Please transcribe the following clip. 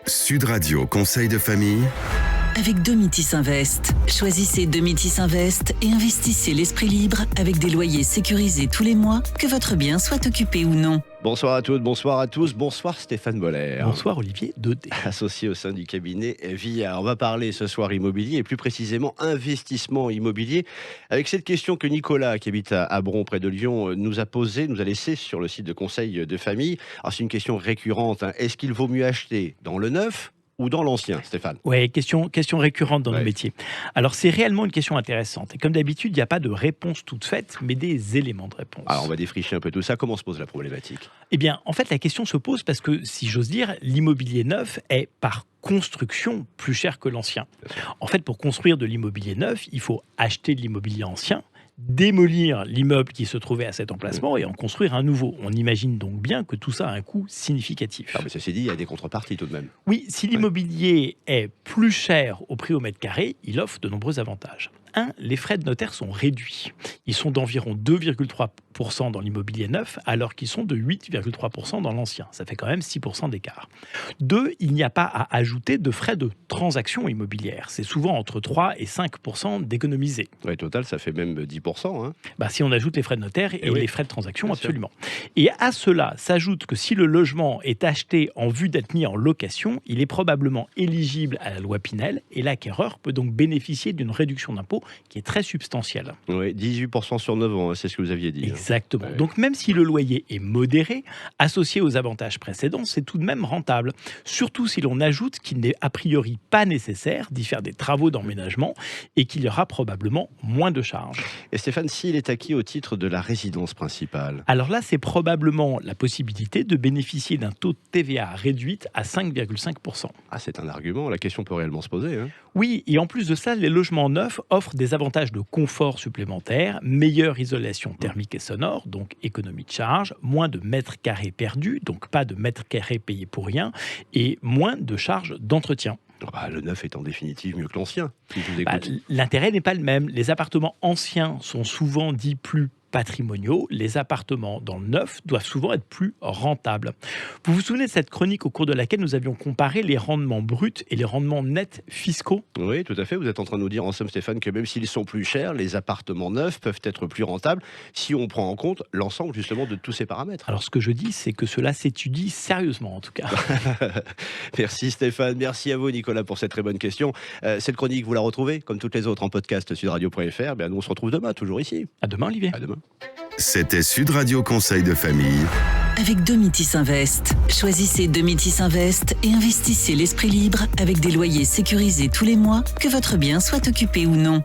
Sud Radio Conseil de famille. Avec Domitis Invest. Choisissez Domitis Invest et investissez l'esprit libre avec des loyers sécurisés tous les mois, que votre bien soit occupé ou non. Bonsoir à toutes, bonsoir à tous, bonsoir Stéphane Boller. Bonsoir Olivier Daudet. Associé au sein du cabinet VIA. On va parler ce soir immobilier et plus précisément investissement immobilier avec cette question que Nicolas, qui habite à Bron près de Lyon, nous a laissée sur le site de conseil de famille. Alors c'est une question récurrente, hein. Est-ce qu'il vaut mieux acheter dans le neuf ou dans l'ancien, Stéphane? Oui, question récurrente dans nos métiers. Alors, c'est réellement une question intéressante. Et comme d'habitude, il n'y a pas de réponse toute faite, mais des éléments de réponse. Alors, on va défricher un peu tout ça. Comment se pose la problématique? Eh bien, en fait, la question se pose parce que, si j'ose dire, l'immobilier neuf est par construction plus cher que l'ancien. En fait, pour construire de l'immobilier neuf, il faut acheter de l'immobilier ancien, démolir l'immeuble qui se trouvait à cet emplacement et en construire un nouveau. On imagine donc bien que tout ça a un coût significatif. Ah, mais ceci dit, il y a des contreparties tout de même. Oui, si l'immobilier est plus cher au prix au mètre carré, il offre de nombreux avantages. 1. Les frais de notaire sont réduits. Ils sont d'environ 2,3% dans l'immobilier neuf, alors qu'ils sont de 8,3% dans l'ancien. Ça fait quand même 6% d'écart. 2. Il n'y a pas à ajouter de frais de transaction immobilière. C'est souvent entre 3 et 5% d'économisés. Ouais, total, ça fait même 10%. Hein. Si on ajoute les frais de notaire et les frais de transaction, bien absolument. Sûr. Et à cela s'ajoute que si le logement est acheté en vue d'être mis en location, il est probablement éligible à la loi Pinel et l'acquéreur peut donc bénéficier d'une réduction d'impôt qui est très substantielle. Oui, 18% sur 9 ans, hein, c'est ce que vous aviez dit. Exactement. Ouais. Donc même si le loyer est modéré, associé aux avantages précédents, c'est tout de même rentable. Surtout si l'on ajoute qu'il n'est a priori pas nécessaire d'y faire des travaux d'emménagement et qu'il y aura probablement moins de charges. Et Stéphane, s'il est acquis au titre de la résidence principale? Alors là, c'est probablement la possibilité de bénéficier d'un taux de TVA réduit à 5,5%. Ah, c'est un argument, la question peut réellement se poser. Hein. Oui, et en plus de ça, les logements neufs offrent des avantages de confort supplémentaires, meilleure isolation thermique et sonore, donc économie de charge, moins de mètres carrés perdus, donc pas de mètres carrés payés pour rien, et moins de charges d'entretien. Le neuf est en définitive mieux que l'ancien, si je vous écoute. L'intérêt n'est pas le même. Les appartements anciens sont souvent dits plus patrimoniaux. Les appartements dans le neuf doivent souvent être plus rentables. Vous vous souvenez de cette chronique au cours de laquelle nous avions comparé les rendements bruts et les rendements nets fiscaux? Oui, tout à fait. Vous êtes en train de nous dire en somme, Stéphane, que même s'ils sont plus chers, les appartements neufs peuvent être plus rentables si on prend en compte l'ensemble justement de tous ces paramètres. Alors ce que je dis, c'est que cela s'étudie sérieusement en tout cas. Merci Stéphane, merci à vous Nicolas pour cette très bonne question. Cette chronique, vous la retrouvez comme toutes les autres en podcast sudradio.fr. Nous on se retrouve demain, toujours ici. À demain Olivier. À demain. C'était Sud Radio Conseil de famille. Avec Domitis Invest. Choisissez Domitis Invest et investissez l'esprit libre avec des loyers sécurisés tous les mois, que votre bien soit occupé ou non.